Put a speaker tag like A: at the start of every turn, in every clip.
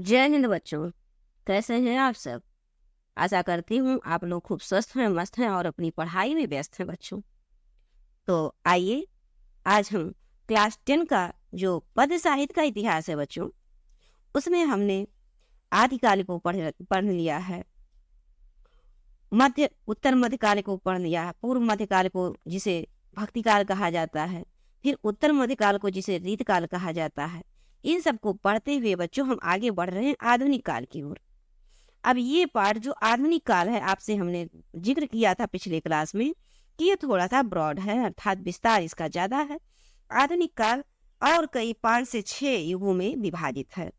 A: जय हिंद बच्चों। कैसे हैं आप सब? आशा करती हूँ आप लोग खूब स्वस्थ हैं, मस्त हैं और अपनी पढ़ाई में व्यस्त हैं बच्चों। तो आइए आज हम क्लास 10 का जो पद्य साहित्य का इतिहास है बच्चों, उसमें हमने आदिकाल को पढ़ लिया है, मध्य उत्तर मध्यकाल को पढ़ लिया है, पूर्व मध्यकाल को जिसे भक्तिकाल कहा जाता है, फिर उत्तर मध्यकाल को जिसे रीतकाल कहा जाता है। इन सबको पढ़ते हुए बच्चों हम आगे बढ़ रहे हैं आधुनिक काल की ओर। अब ये पार्ट जो आधुनिक काल है, आपसे हमने जिक्र किया था पिछले क्लास में कि ये थोड़ा सा ब्रॉड है, अर्थात विस्तार इसका ज्यादा है। आधुनिक काल और कई 5 से 6 युगों में विभाजित है।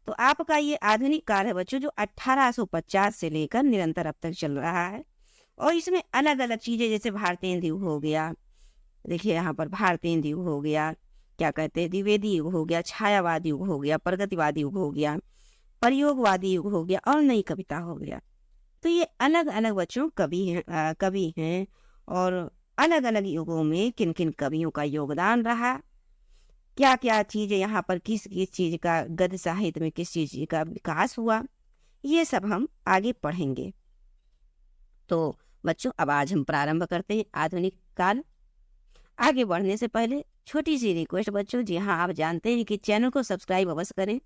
A: तो आपका ये आधुनिक काल है बच्चों, जो 1850 से लेकर निरंतर अब तक चल रहा है। और इसमें अलग अलग चीजें, जैसे भारतेंदु युग हो गया, देखिए यहाँ पर भारतेंदु युग हो गया, क्या कहते हैं, द्विवेदी युग हो गया, छायावादी युग हो गया, प्रगतिवादी युग हो गया, प्रयोगवादी युग हो गया और नई कविता हो गया। तो ये अलग अलग बच्चों कवि हैं और अलग अलग युगों में किन किन कवियों का योगदान रहा, क्या क्या चीजें यहाँ पर किस किस चीज का गद्य साहित्य में किस चीज का विकास हुआ, ये सब हम आगे पढ़ेंगे। तो बच्चों अब आज हम प्रारंभ करते हैं आधुनिक काल। आगे बढ़ने से पहले छोटी सी रिक्वेस्ट बच्चों, जी हाँ, आप जानते हैं कि चैनल को सब्सक्राइब अवश्य करें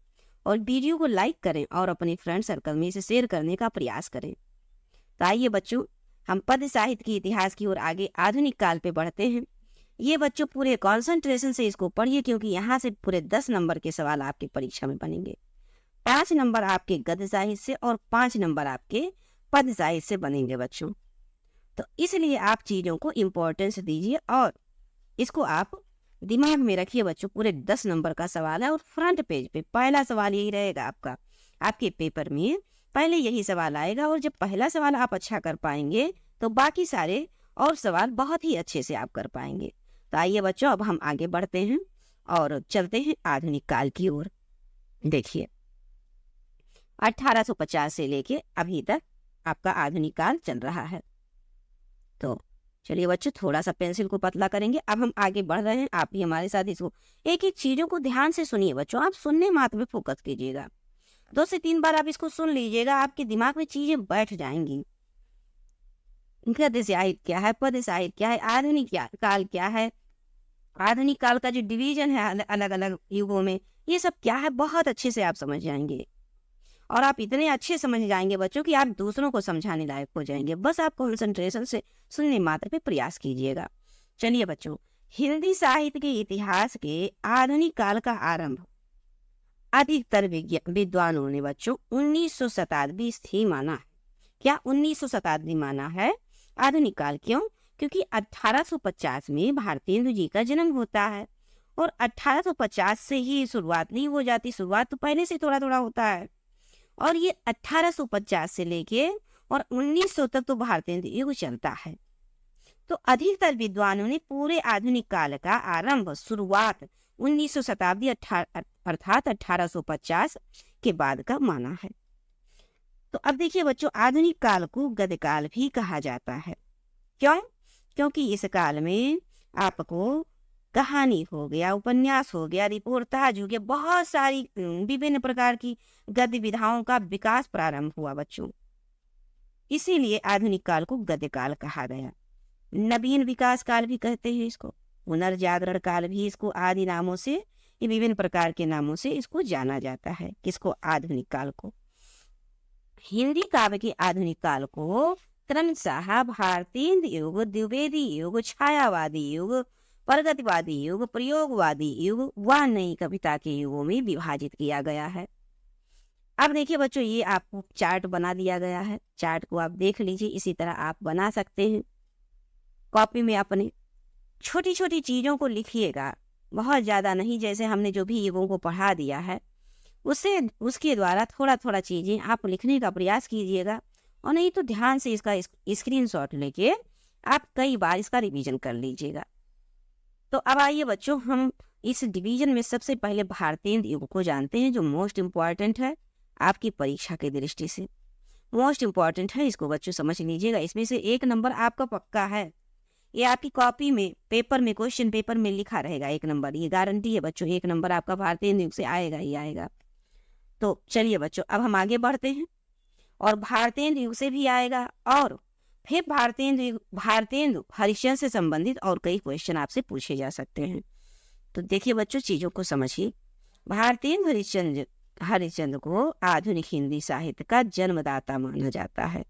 A: और वीडियो को लाइक करें और अपने फ्रेंड सर्कल में इसे शेयर करने का प्रयास करें। तो आइए बच्चों, हम पद्य साहित्य के इतिहास की ओर आगे आधुनिक काल पे बढ़ते हैं। ये बच्चों पूरे कॉन्सेंट्रेशन से इसको पढ़िए, क्योंकि यहाँ से पूरे 10 नंबर के सवाल आपकी परीक्षा में बनेंगे। 5 नंबर आपके गद्य साहित्य से और 5 नंबर आपके पद्य साहित्य से बनेंगे बच्चों। तो इसलिए आप चीजों को इम्पोर्टेंस दीजिए और इसको आप दिमाग में रखिए बच्चों। पूरे 10 नंबर का सवाल है और फ्रंट पेज पे पहला सवाल यही रहेगा आपका। आपके पेपर में पहले यही सवाल आएगा और जब पहला सवाल आप अच्छा कर पाएंगे तो बाकी सारे और सवाल बहुत ही अच्छे से आप कर पाएंगे। तो आइए बच्चों, अब हम आगे बढ़ते हैं और चलते हैं आधुनिक काल की ओर। देखिए 1850 से लेके अभी तक आपका आधुनिक काल चल रहा है। तो चलिए बच्चों, थोड़ा सा पेंसिल को पतला करेंगे। अब हम आगे बढ़ रहे हैं, आप भी हमारे साथ इसको एक एक चीजों को ध्यान से सुनिए बच्चों। आप सुनने मात्र पे फोकस कीजिएगा, 2 से 3 बार आप इसको सुन लीजिएगा, आपके दिमाग में चीजें बैठ जाएंगी। गद्य साहित्य क्या है, पद्य साहित्य क्या है, आधुनिक काल क्या है, आधुनिक काल का जो डिवीजन है अलग अलग युगों में, ये सब क्या है, बहुत अच्छे से आप समझ जाएंगे। और आप इतने अच्छे समझ जाएंगे बच्चों कि आप दूसरों को समझाने लायक हो जाएंगे। बस आप कंसंट्रेशन से सुनने मात्र पे प्रयास कीजिएगा। चलिए बच्चों, हिंदी साहित्य के इतिहास के आधुनिक काल का आरंभ अधिकतर विद्वानों ने बच्चों 1900 शताब्दी ही माना है। क्या 1900 शताब्दी माना है आधुनिक काल? क्यों? क्योंकि 1850 में भारतेंदु जी का जन्म होता है और 1850 से ही शुरुआत नहीं हो जाती, शुरुआत तो पहले से थोड़ा थोड़ा होता है। और ये 1850 से लेके और 1900 तक तो भारतेंदु युग चलता है। तो अधिकतर विद्वानों ने पूरे आधुनिक काल का आरंभ, शुरुआत 1900 शताब्दी अर्थात 1850 के बाद का माना है। तो अब देखिए बच्चों, आधुनिक काल को गद्य काल भी कहा जाता है। क्यों? क्योंकि इस काल में आपको कहानी हो गया, उपन्यास हो गया, रिपोर्टाज हो गया, बहुत सारी विभिन्न प्रकार की गद्य विधाओं का विकास प्रारंभ हुआ बच्चों। इसीलिए आधुनिक काल को गद्य काल कहा गया। नवीन विकास काल भी कहते हैं इसको, पुनर्जागरण काल भी इसको आदि नामों से, ये विभिन्न प्रकार के नामों से इसको जाना जाता है। किसको? आधुनिक काल को। हिंदी काव्य के आधुनिक काल को क्रमशः भारतेंदु युग, द्विवेदी युग, छायावादी युग, प्रगतिवादी युग, प्रयोगवादी युग व नई कविता के युगों में विभाजित किया गया है। अब देखिए बच्चों, ये आपको चार्ट बना दिया गया है, चार्ट को आप देख लीजिए। इसी तरह आप बना सकते हैं कॉपी में अपने। छोटी छोटी चीजों को लिखिएगा, बहुत ज्यादा नहीं, जैसे हमने जो भी युगों को पढ़ा दिया है उससे उसके द्वारा थोड़ा थोड़ा चीजें आप लिखने का प्रयास कीजिएगा। और नहीं तो ध्यान से इसका स्क्रीनशॉट लेके आप कई बार इसका रिवीजन कर लीजिएगा। तो अब आइए बच्चों, हम इस डिवीजन में सबसे पहले भारतेंदु युग को जानते हैं, जो मोस्ट इम्पॉर्टेंट है आपकी परीक्षा की दृष्टि से। मोस्ट इम्पॉर्टेंट है, इसको बच्चों समझ लीजिएगा। इसमें से 1 नंबर आपका पक्का है, ये आपकी कॉपी में, पेपर में, क्वेश्चन पेपर में लिखा रहेगा 1 नंबर, ये गारंटी है बच्चों। 1 नंबर आपका भारतेंदु युग से आएगा ही आएगा। तो चलिए बच्चों, अब हम आगे बढ़ते हैं और भारतेंदु युग से भी आएगा और फिर भारतेंदु हरिश्चंद्र से संबंधित और कई क्वेश्चन आपसे पूछे जा सकते हैं। तो देखिए बच्चों, चीजों को समझिए। भारतेंदु हरिश्चंद्र को आधुनिक हिंदी साहित्य का जन्मदाता माना जाता है।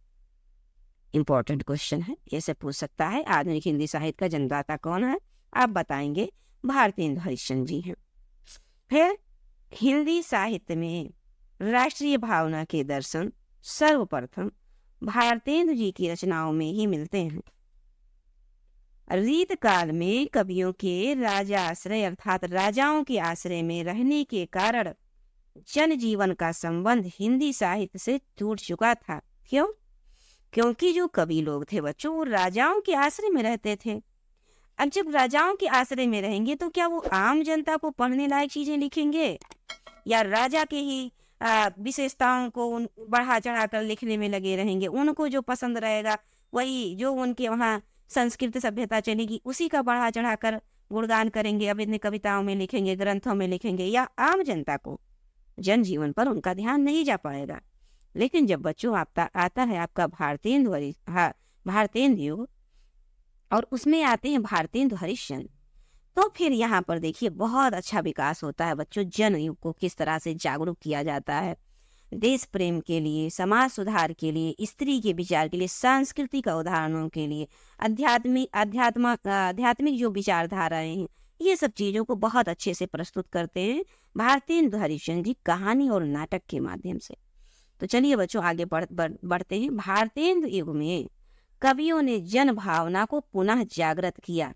A: इंपॉर्टेंट क्वेश्चन है, ऐसे पूछ सकता है आधुनिक हिंदी साहित्य का जन्मदाता कौन है, आप बताएंगे भारतेंदु हरिश्चंद्र जी हैं। फिर हिंदी साहित्य में राष्ट्रीय भावना के दर्शन सर्वप्रथम भारतेंदु जी की रचनाओं में ही मिलते हैं। रीत काल में कवियों के राजा आश्रय अर्थात राजाओं के आश्रय में रहने के कारण जनजीवन का संबंध हिंदी साहित्य से टूट चुका था। क्यों? क्योंकि जो कवि लोग थे बच्चों, वो राजाओं के आश्रय में रहते थे। अब जब राजाओं के आश्रय में रहेंगे तो क्या वो आम जनता को पढ़ने लायक चीजें लिखेंगे या राजा के ही विशेषताओं को बढ़ा चढ़ा कर लिखने में लगे रहेंगे? उनको जो पसंद रहेगा वही, जो उनके वहाँ संस्कृत सभ्यता चलेगी उसी का बढ़ा चढ़ा कर गुणगान करेंगे, अब इतने कविताओं में लिखेंगे, ग्रंथों में लिखेंगे, या आम जनता को जनजीवन पर उनका ध्यान नहीं जा पाएगा। लेकिन जब बच्चों आता है आपका भारतेंदु युग और उसमें आते हैं भारतेंदु हरिश्चंद्र, तो फिर यहाँ पर देखिए बहुत अच्छा विकास होता है बच्चों। जन युग को किस तरह से जागरूक किया जाता है, देश प्रेम के लिए, समाज सुधार के लिए, स्त्री के विचार के लिए, सांस्कृतिक उदाहरणों के लिए, आध्यात्मिक जो विचारधाराएं हैं, ये सब चीजों को बहुत अच्छे से प्रस्तुत करते हैं भारतेंदु हरिश्चंद्र जी कहानी और नाटक के माध्यम से। तो चलिए बच्चों आगे बढ़ते हैं। भारतेंदु युग में कवियों ने जन भावना को पुनः जागृत किया।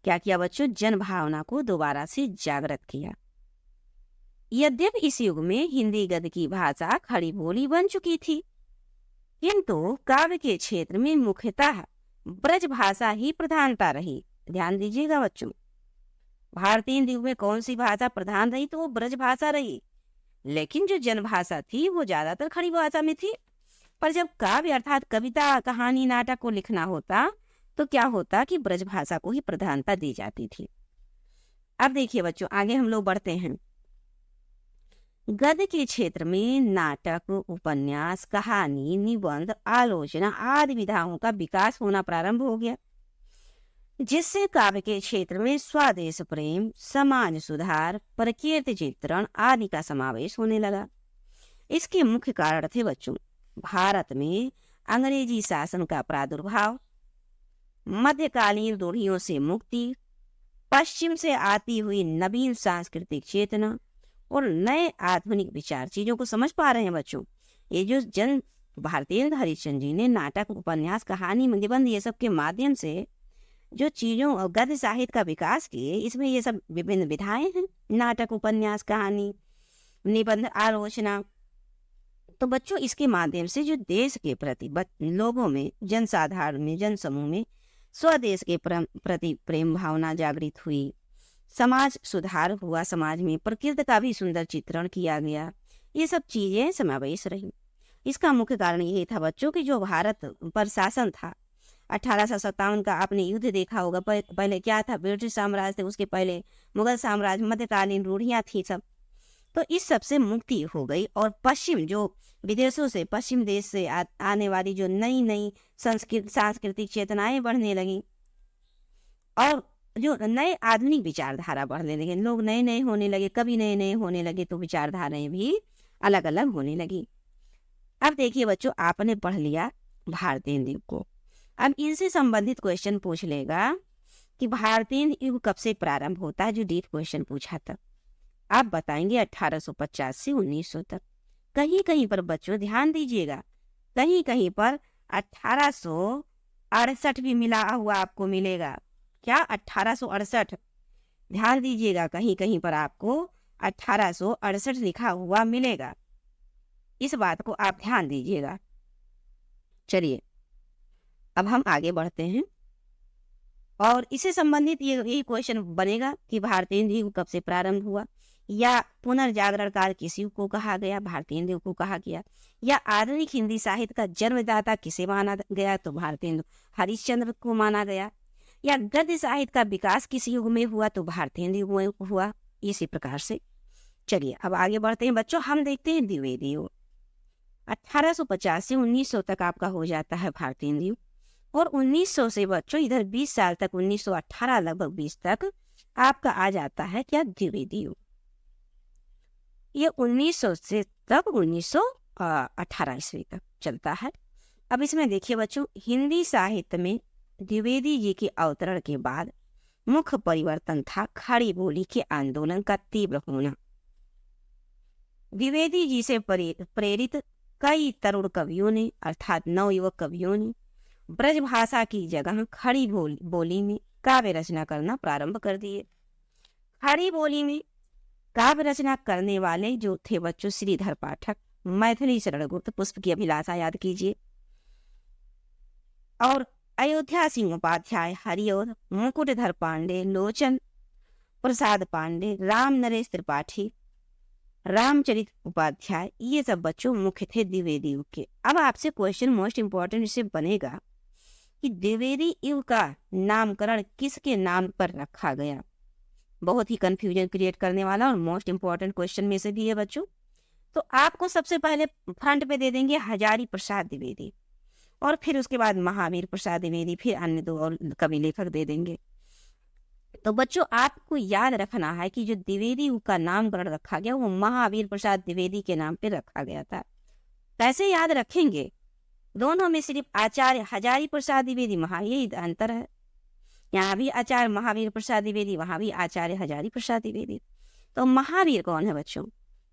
A: क्या किया बच्चों? जन भावना को दोबारा से जागृत किया। यद्यपि इस युग में हिंदी गद्य की भाषा खड़ी बोली बन चुकी थी, किंतु काव्य के क्षेत्र में मुख्यतः ब्रज भाषा ही प्रधानता रही। ध्यान दीजिएगा बच्चों, भारतेंदु युग में कौन सी भाषा प्रधान रही? तो वो ब्रज भाषा रही। लेकिन जो जनभाषा थी वो ज्यादातर खड़ी भाषा में थी। पर जब काव्य अर्थात कविता, कहानी, नाटक को लिखना होता तो क्या होता कि ब्रज भाषा को ही प्रधानता दी जाती थी। अब देखिए बच्चों आगे हम लोग बढ़ते हैं। गद्य के क्षेत्र में नाटक, उपन्यास, कहानी, निबंध, आलोचना आदि विधाओं का विकास होना प्रारंभ हो गया, जिससे काव्य के क्षेत्र में स्वदेश प्रेम, समाज सुधार, प्रकृति चित्रण आदि का समावेश होने लगा। इसके मुख्य कारण थे बच्चों भारत में अंग्रेजी शासन का प्रादुर्भाव, मध्यकालीन रूढ़ियों से मुक्ति, पश्चिम से आती हुई नवीन सांस्कृतिक चेतना और नए आधुनिक विचार। चीजों को समझ पा रहे हैं बच्चों? ये जो भारतेंदु हरिश्चंद्र जी ने नाटक, उपन्यास, कहानी, निबंध ये सब के माध्यम से जो चीजों और गद्य साहित्य का विकास किए, इसमें ये सब विभिन्न विधाएं हैं, नाटक, उपन्यास, कहानी, निबंध, आलोचना। तो बच्चों इसके माध्यम से जो देश के प्रति लोगों में, जनसाधारण में, जन समूह में स्वदेश के प्रति प्रेम भावना जागृत हुई, समाज सुधार हुआ, समाज में प्रकृति का भी सुंदर चित्रण किया गया, ये सब चीजें समावेश रही। इसका मुख्य कारण यही था बच्चों कि जो भारत पर शासन था 1857 का आपने युद्ध देखा होगा। पहले क्या था? ब्रिटिश साम्राज्य थे, उसके पहले मुगल साम्राज्य, मध्यकालीन रूढ़ियां थी सब। तो इस सब से मुक्ति हो गई और पश्चिम जो विदेशों से, पश्चिम देश से आने वाली जो नई नई सांस्कृतिक चेतनाएं बढ़ने लगी और जो नए आधुनिक विचारधारा बढ़ने लगे, लोग नए नए होने लगे, कवि नए नए होने लगे, तो विचारधाराएं भी अलग अलग होने लगी। अब देखिए बच्चों आपने पढ़ लिया भारतेंदु युग को। अब इनसे संबंधित क्वेश्चन पूछ लेगा कि भारतेंदु युग कब से प्रारंभ होता है, जो डीप क्वेश्चन पूछा था। आप बताएंगे 1850 से 1900 तक। कहीं कहीं पर बच्चों ध्यान दीजिएगा, कहीं कहीं पर 1868 भी मिला हुआ आपको मिलेगा। क्या? 1868। ध्यान दीजिएगा, कहीं कहीं पर आपको 1868 लिखा हुआ मिलेगा। इस बात को आप ध्यान दीजिएगा। चलिए अब हम आगे बढ़ते हैं और इससे संबंधित ये क्वेश्चन बनेगा कि भारतेंदु युग कब से प्रारंभ हुआ, या पुनर्जागरण काल किस युग को कहा गया, भारतेंदु युग को कहा गया, या आधुनिक हिंदी साहित्य का जन्मदाता किसे माना गया, तो भारतेंदु हरिश्चंद्र को माना गया, या गद्य साहित्य का विकास किस युग में हुआ, तो भारतेंदु युग में हुआ। इसी प्रकार से चलिए अब आगे बढ़ते हैं बच्चों, हम देखते हैं द्विवेदी युग। 1850 से 1900 तक आपका हो जाता है भारतीय युग, और 1900 से बच्चों इधर 20 साल तक 1918 लगभग 20 तक आपका आ जाता है क्या, द्विवेदी युग। ये 1900 से तक 1918 ईस्वी तक चलता है। अब इसमें देखिए बच्चों, हिंदी साहित्य में द्विवेदी जी के अवतरण के बाद मुख्य परिवर्तन था खड़ी बोली के आंदोलन का तीव्र होना। द्विवेदी जी से प्रेरित कई तरुण कवियों ने अर्थात नवयुवक कवियों ने ब्रज भाषा की जगह खड़ी बोली में काव्य रचना करना प्रारंभ कर दिए। खड़ी बोली में काव्य रचना करने वाले जो थे बच्चों, श्रीधर पाठक, मैथिली शरण गुप्त, पुष्प की अभिलाषा याद कीजिए, और अयोध्या सिंह उपाध्याय, हरिऔध, मुकुटधर पांडे, लोचन प्रसाद पांडे, राम नरेश त्रिपाठी, रामचरित उपाध्याय, ये सब बच्चों मुख्य थे द्विवेदी युग के। अब आपसे क्वेश्चन मोस्ट इंपॉर्टेंट इससे बनेगा कि द्विवेदी युग का नामकरण किसके नाम पर रखा गया। बहुत ही कंफ्यूजन क्रिएट करने वाला और मोस्ट इंपॉर्टेंट क्वेश्चन में से भी है बच्चों। तो आपको सबसे पहले फ्रंट पे दे देंगे हजारी प्रसाद द्विवेदी, और फिर उसके बाद महावीर प्रसाद द्विवेदी, फिर अन्य दो और कवि लेखक दे देंगे। तो बच्चों आपको याद रखना है कि जो द्विवेदी का नामकरण रखा गया वो महावीर प्रसाद द्विवेदी के नाम पे रखा गया था। कैसे याद रखेंगे, दोनों में सिर्फ आचार्य हजारी प्रसाद द्विवेदी, वहां यही अंतर है। यहाँ भी आचार्य महावीर प्रसाद द्विवेदी, वहां भी आचार्य हजारी प्रसाद द्विवेदी। तो महावीर कौन है बच्चों,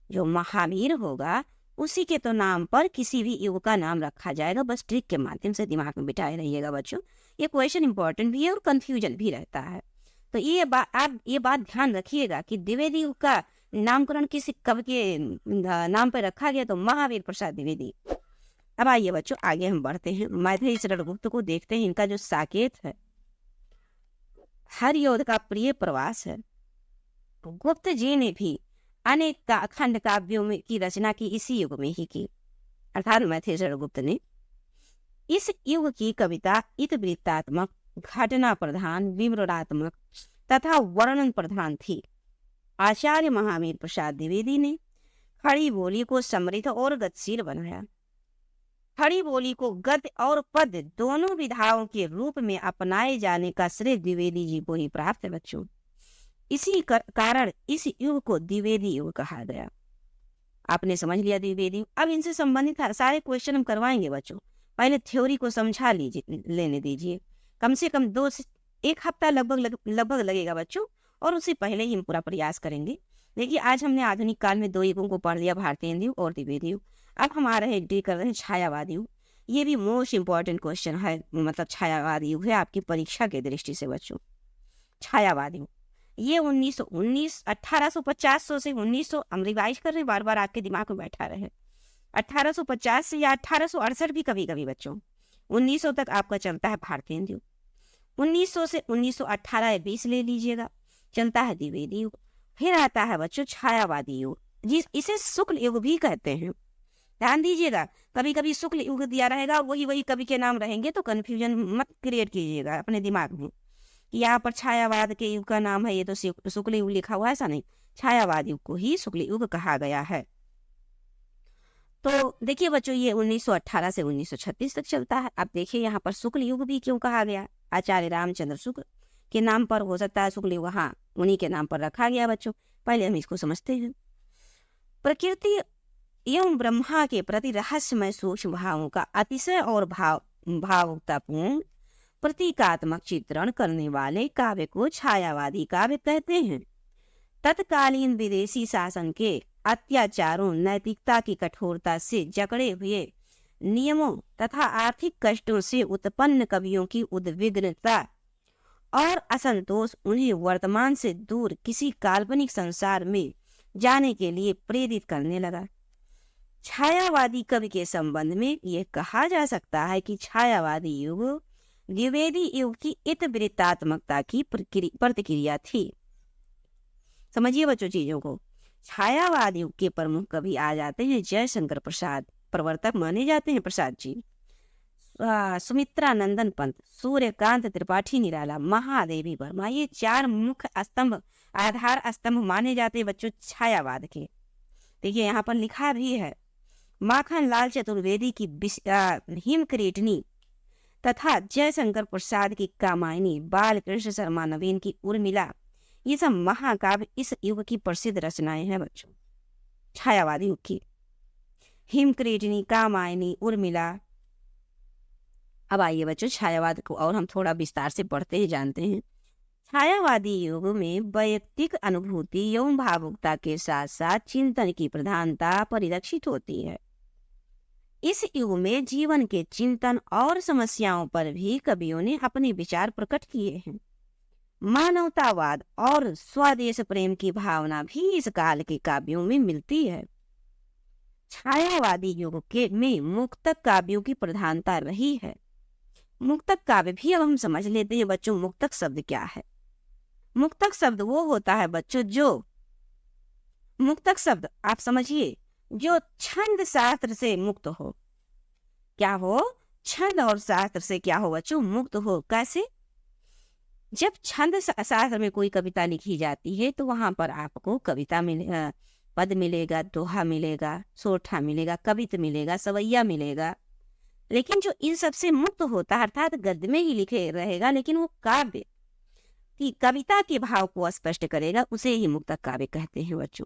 A: जो महावीर होगा उसी के तो नाम पर किसी भी युग का नाम रखा जाएगा। बस ट्रिक के माध्यम से दिमाग में बिठाए रहिएगा बच्चों, ये क्वेश्चन इंपॉर्टेंट भी है और कंफ्यूजन भी रहता है। तो आप ये बात ध्यान रखिएगा कि द्विवेदी युग का नामकरण किसी कवि के नाम पर रखा गया, तो महावीर प्रसाद द्विवेदी। अब आइए बच्चों आगे हम बढ़ते हैं, मैथिली शरण गुप्त को देखते हैं। इनका जो साकेत है हरिऔध का प्रिय प्रवास है। गुप्त जी ने भी अनेक खंड काव्यों में की रचना की इसी युग में ही की, अर्थात मैथिली शरण गुप्त ने। इस युग की कविता इतिवृत्तात्मक, घटना प्रधान, विवरणात्मक तथा वर्णन प्रधान थी। आचार्य महावीर प्रसाद द्विवेदी ने खड़ी बोली को समृद्ध और गतिशील बनाया। खड़ी बोली को गद्य और पद्य दोनों विधाओं के रूप में अपनाए जाने का श्रेय द्विवेदी जी को ही प्राप्त है बच्चों। इसी कारण इस युग को द्विवेदी युग कहा गया। आपने समझ लिया द्विवेदी युग। अब इनसे संबंधित सारे क्वेश्चन हम करवाएंगे बच्चों, पहले थ्योरी को समझा लेने दीजिए। कम से कम 2 से 1 हफ्ता लगभग लगेगा बच्चों, और उससे पहले ही हम पूरा प्रयास करेंगे। देखिए आज हमने आधुनिक काल में 2 युगों को पढ़ लिया, भारतीय युग और द्विवेदी युग। अब हम आ रहे हैं कर रहे हैं छायावादी युग। ये भी मोस्ट इंपॉर्टेंट क्वेश्चन है, मतलब छायावादी युग है आपकी परीक्षा के दृष्टि से बच्चों। छायावादी युग ये 1850 से 1900, हम रिवाइज कर रहे हैं, बार बार आपके दिमाग में बैठा रहे। 1850 से या 1868 भी कभी कभी बच्चों, 1900 तक आपका चलता है भारतीय युग। 1900 से 1918 20 ले लीजिएगा, चलता है द्विवेदी युग। फिर आता है बच्चों छायावादी युग, इसे शुक्ल युग भी कहते हैं। ध्यान दीजिएगा, कभी कभी शुक्ल युग दिया रहेगा, वही कवि के नाम रहेंगे, तो कंफ्यूजन मत क्रिएट कीजिएगा अपने दिमाग में कि यहाँ पर छायावाद के युग का नाम है, ये तो शुक्ल युग लिखा हुआ है, ऐसा नहीं। छायावाद युग को ही शुक्ल युग कहा गया है। तो देखिए बच्चों ये 1918 से 1936 तक चलता है। अब देखिए यहाँ पर शुक्ल युग भी क्यों कहा गया, आचार्य रामचंद्र शुक्ल के नाम पर हो सकता है शुक्ल युग, हाँ उन्हीं के नाम पर रखा गया बच्चों। पहले हम इसको समझते हैं। प्रकृति एवं ब्रह्मा के प्रति रहस्यमय सूक्ष्म भावों का अतिशय और भावुकतापूर्ण प्रतीकात्मक चित्रण करने वाले काव्य को छायावादी काव्य कहते हैं। तत्कालीन विदेशी शासन के अत्याचारों, नैतिकता की कठोरता से जकड़े हुए नियमों तथा आर्थिक कष्टों से उत्पन्न कवियों की उद्विग्नता और असंतोष उन्हें वर्तमान से दूर किसी काल्पनिक संसार में जाने के लिए प्रेरित करने लगा। छायावादी कवि के संबंध में यह कहा जा सकता है कि छायावादी युग द्विवेदी युग की इतिवृत्तात्मकता की प्रतिक्रिया थी। समझिए बच्चों चीजों को। छायावाद युग के प्रमुख कवि आ जाते हैं जयशंकर प्रसाद, प्रवर्तक माने जाते हैं प्रसाद जी, सुमित्रा नंदन पंत, सूर्यकांत त्रिपाठी निराला, महादेवी वर्मा। ये 4 मुख्य स्तंभ आधार स्तंभ माने जाते हैं बच्चों छायावाद के। देखिए यहाँ पर लिखा भी है, माखन लाल चतुर्वेदी की हिमक्रीटनी तथा जयशंकर प्रसाद की कामायनी, बालकृष्ण शर्मा नवीन की उर्मिला, ये सब महाकाव्य इस युग की प्रसिद्ध रचनाएं हैं बच्चों, छायावादी युग की। हिमक्रीटनी, कामायनी, उर्मिला। अब आइए बच्चों छायावाद को और हम थोड़ा विस्तार से पढ़ते ही जानते हैं। छायावादी युग में वैयक्तिक अनुभूति एवं भावुकता के साथ साथ चिंतन की प्रधानता परिलक्षित होती है। इस युग में जीवन के चिंतन और समस्याओं पर भी कवियों ने अपने विचार प्रकट किए हैं। मानवतावाद और स्वदेश प्रेम की भावना भी इस काल के काव्यों में मिलती है। छायावादी युग के में मुक्तक काव्यों की प्रधानता रही है। मुक्तक काव्य भी अब हम समझ लेते हैं बच्चों, मुक्तक शब्द क्या है। मुक्तक शब्द वो होता है बच्चों जो, मुक्तक शब्द आप समझिए, जो छंद शास्त्र से मुक्त हो। क्या हो? छंद और शास्त्र से क्या हो बच्चों? मुक्त हो। कैसे? जब छंद शास्त्र में कोई कविता लिखी जाती है तो वहां पर आपको कविता मिले, पद मिलेगा, दोहा मिलेगा, सोठा मिलेगा, कवित मिलेगा, सवैया मिलेगा। लेकिन जो इन सबसे मुक्त होता है अर्थात गद्य में ही लिखे रहेगा, लेकिन वो काव्य की कविता के भाव को स्पष्ट करेगा, उसे ही मुक्तक काव्य कहते हैं बच्चों।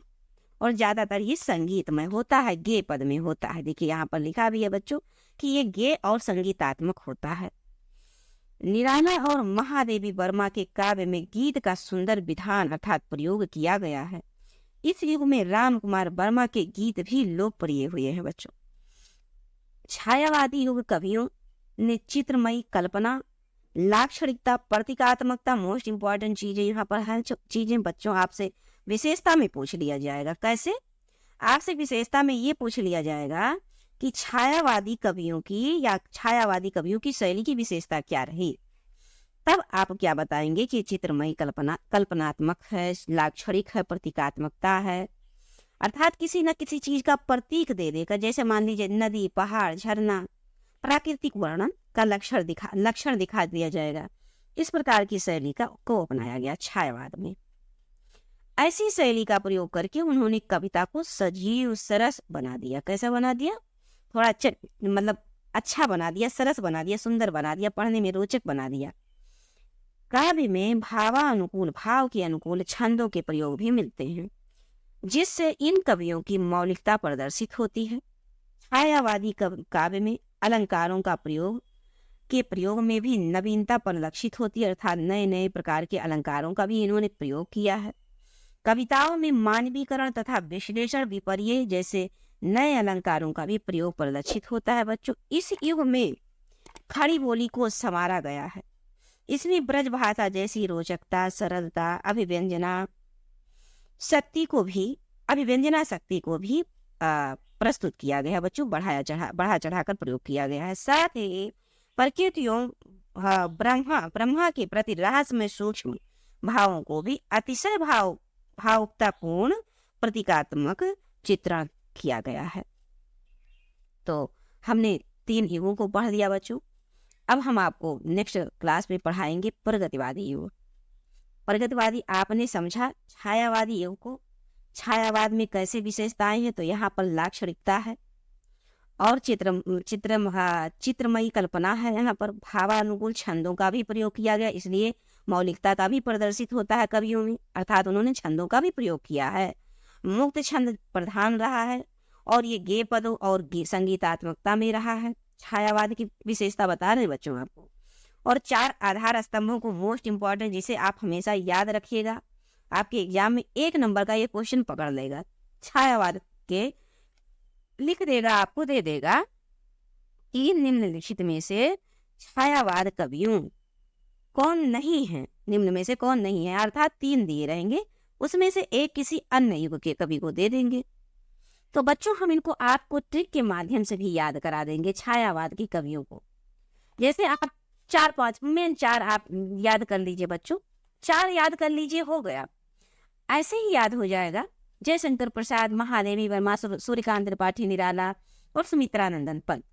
A: और ज्यादातर ये संगीतमय होता है, गे पद में होता है। देखिए यहाँ पर लिखा भी है बच्चों कि ये गे और संगीतात्मक होता है। निराला और महादेवी वर्मा के काव्य में गीत का सुंदर विधान अर्थात प्रयोग किया गया है। इस युग में राम कुमार वर्मा के गीत भी लोकप्रिय हुए हैं बच्चों। छायावादी युग कवियों ने चित्रमयी कल्पना, लाक्षणिकता, प्रतीकात्मकता, मोस्ट इंपॉर्टेंट चीजें यहाँ पर है चीजें बच्चों आपसे विशेषता में पूछ लिया जाएगा। कैसे? आपसे विशेषता में ये पूछ लिया जाएगा कि छायावादी कवियों की या छायावादी कवियों की शैली की विशेषता क्या रही। तब आप क्या बताएंगे कि चित्रमयी कल्पनात्मक है, लाक्षणिक है, प्रतीकात्मकता है, अर्थात किसी न किसी चीज का प्रतीक दे देगा। जैसे मान लीजिए नदी, पहाड़, झरना, प्राकृतिक वर्णन का लक्षण दिखा दिया जाएगा। इस प्रकार की शैली को अपनाया गया छायावाद में। ऐसी शैली का प्रयोग करके उन्होंने कविता को सजीव सरस बना दिया। कैसा बना दिया? थोड़ा मतलब अच्छा बना दिया, सरस बना दिया, सुंदर बना दिया, पढ़ने में रोचक बना दिया। काव्य में भावानुकूल, भाव के अनुकूल छंदों के प्रयोग भी मिलते हैं, जिससे इन कवियों की मौलिकता प्रदर्शित होती है। छायावादी काव्य में अलंकारों का प्रयोग में भी नवीनता परिलक्षित होती है, अर्थात नए नए प्रकार के अलंकारों का भी इन्होंने प्रयोग किया है। कविताओं में मानवीकरण तथा विश्लेषण, विपर्य जैसे नए अलंकारों का भी प्रयोग परिलक्षित होता है बच्चों। इस युग में खड़ी बोली को संवारा गया है। इसमें ब्रज भाषा जैसी रोचकता, सरलता, अभिव्यंजना शक्ति को भी प्रस्तुत किया गया है बच्चों, बढ़ा चढ़ाकर प्रयोग किया गया है। साथ ही प्रकृतियों ब्रह्मा के प्रति रहस्यमय सूक्ष्म भावों को भी अतिशय भावुकतापूर्ण प्रतीकात्मक चित्रण किया गया है। तो हमने 3 युगों को पढ़ लिया बच्चों। अब हम आपको नेक्स्ट क्लास में पढ़ाएंगे प्रगतिवादी युग। प्रगतिवादी आपने समझा छायावादी युग को, छायावाद में कैसे विशेषताएं हैं, तो यहाँ पर लाक्षणिकता है और चित्रमयी कल्पना है। यहाँ पर भावानुकूल छंदों का भी प्रयोग किया गया, इसलिए मौलिकता का भी प्रदर्शित होता है कवियों में, अर्थात उन्होंने छंदों का भी प्रयोग किया है। मुक्त छंद प्रधान रहा है और ये गे पदों और संगीतात्मकता में रहा है। छायावाद की विशेषता बता रहे बच्चों आपको। और 4 आधार स्तंभों को मोस्ट इंपॉर्टेंट, जिसे आप हमेशा याद रखिएगा, आपके एग्जाम में 1 नंबर का ये क्वेश्चन पकड़ लेगा। छायावाद के लिख देगा, आपको दे देगा कि निम्नलिखित में से छायावाद कवियों कौन नहीं है, निम्न में से कौन नहीं है, अर्थात 3 दिए रहेंगे, उसमें से एक किसी अन्य युग के कवि को दे देंगे। तो बच्चों हम इनको आपको ट्रिक के माध्यम से भी याद करा देंगे छायावाद की कवियों को। जैसे आप 4-5 मेन 4 आप याद कर लीजिए बच्चों, 4 याद कर लीजिए, हो गया। ऐसे ही याद हो जाएगा जयशंकर प्रसाद, महादेवी वर्मा, सूर्यकांत त्रिपाठी, निराला और सुमित्रानंदन पंत।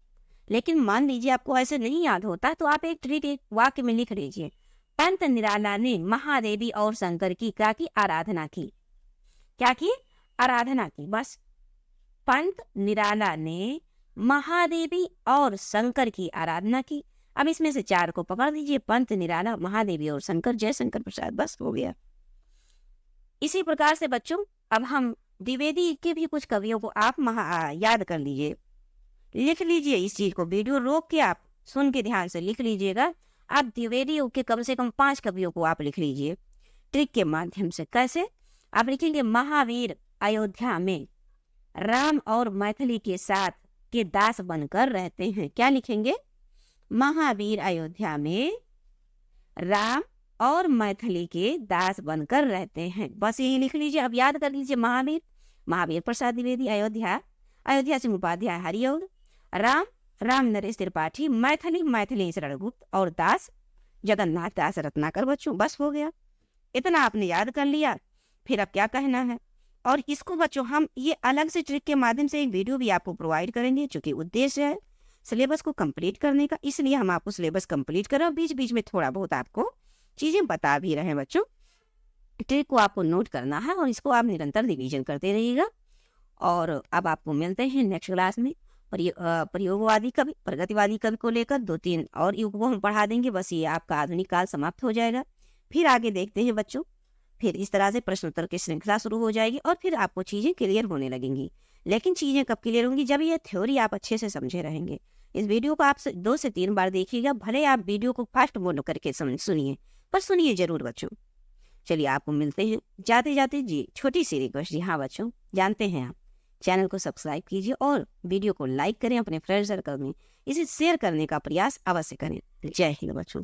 A: लेकिन मान लीजिए आपको ऐसे नहीं याद होता, तो आप एक ट्रिक एक वाक्य में लिख लीजिए, पंत निराला ने महादेवी और शंकर की क्या की? आराधना की। क्या की? आराधना की। बस पंत निराला ने महादेवी और शंकर की आराधना की। अब इसमें से 4 को पकड़ लीजिए, पंत निराला, महादेवी और शंकर, जयशंकर प्रसाद, बस हो गया। इसी प्रकार से बच्चों अब हम द्विवेदी के भी कुछ कवियों को आप याद कर लीजिए, लिख लीजिए इस चीज को, वीडियो रोक के आप सुन के ध्यान से लिख लीजिएगा। आप द्विवेदी युग के कम से कम 5 कवियों को आप लिख लीजिए ट्रिक के माध्यम से। कैसे? आप लिखेंगे महावीर अयोध्या में राम और मैथिली के साथ के दास बनकर रहते हैं। क्या लिखेंगे? महावीर अयोध्या में राम और मैथिली के दास बनकर रहते हैं। बस यही लिख लीजिए। अब याद कर लीजिए, महावीर, महावीर प्रसाद द्विवेदी, अयोध्या, अयोध्या सिंह उपाध्याय हरियोग, राम, राम नरेश त्रिपाठी, मैथिली, मैथिली शरण गुप्त और दास जगन्नाथ दास रत्नाकर। बच्चों बस हो गया, इतना आपने याद कर लिया। फिर अब क्या कहना है? और इसको बच्चों हम ये अलग से ट्रिक के माध्यम से एक वीडियो भी आपको प्रोवाइड करेंगे, क्योंकि उद्देश्य है सिलेबस को कंप्लीट करने का, इसलिए हम आपको सिलेबस कंप्लीट कर रहे हैं। बीच बीच में थोड़ा बहुत आपको चीजें बता भी रहे हैं। बच्चों ट्रिक को आपको नोट करना है और इसको आप निरंतर रिवीजन करते रहिएगा। और अब आपको मिलते हैं नेक्स्ट क्लास में। प्रयोगवादी कवि, प्रगतिवादी कवि को लेकर 2-3 और युग को हम पढ़ा देंगे। बस ये आपका आधुनिक काल समाप्त हो जाएगा। फिर आगे देखते हैं बच्चों, फिर इस तरह से प्रश्नोत्तर की श्रृंखला शुरू हो जाएगी और फिर आपको चीजें क्लियर होने लगेंगी। लेकिन चीजें कब क्लियर होंगी? जब ये थ्योरी आप अच्छे से समझे रहेंगे। इस वीडियो को आप 2 से 3 बार देखिएगा, भले आप वीडियो को फास्ट मोड करके सुनिए, पर सुनिए जरूर बच्चों। चलिए आपको मिलते हैं जाते जाते। जी छोटी सी रिक्वेस्ट, जी हाँ बच्चों, जानते हैं आप चैनल को सब्सक्राइब कीजिए और वीडियो को लाइक करें, अपने फ्रेंड सर्कल में इसे शेयर करने का प्रयास अवश्य करें। जय हिंद बच्चों।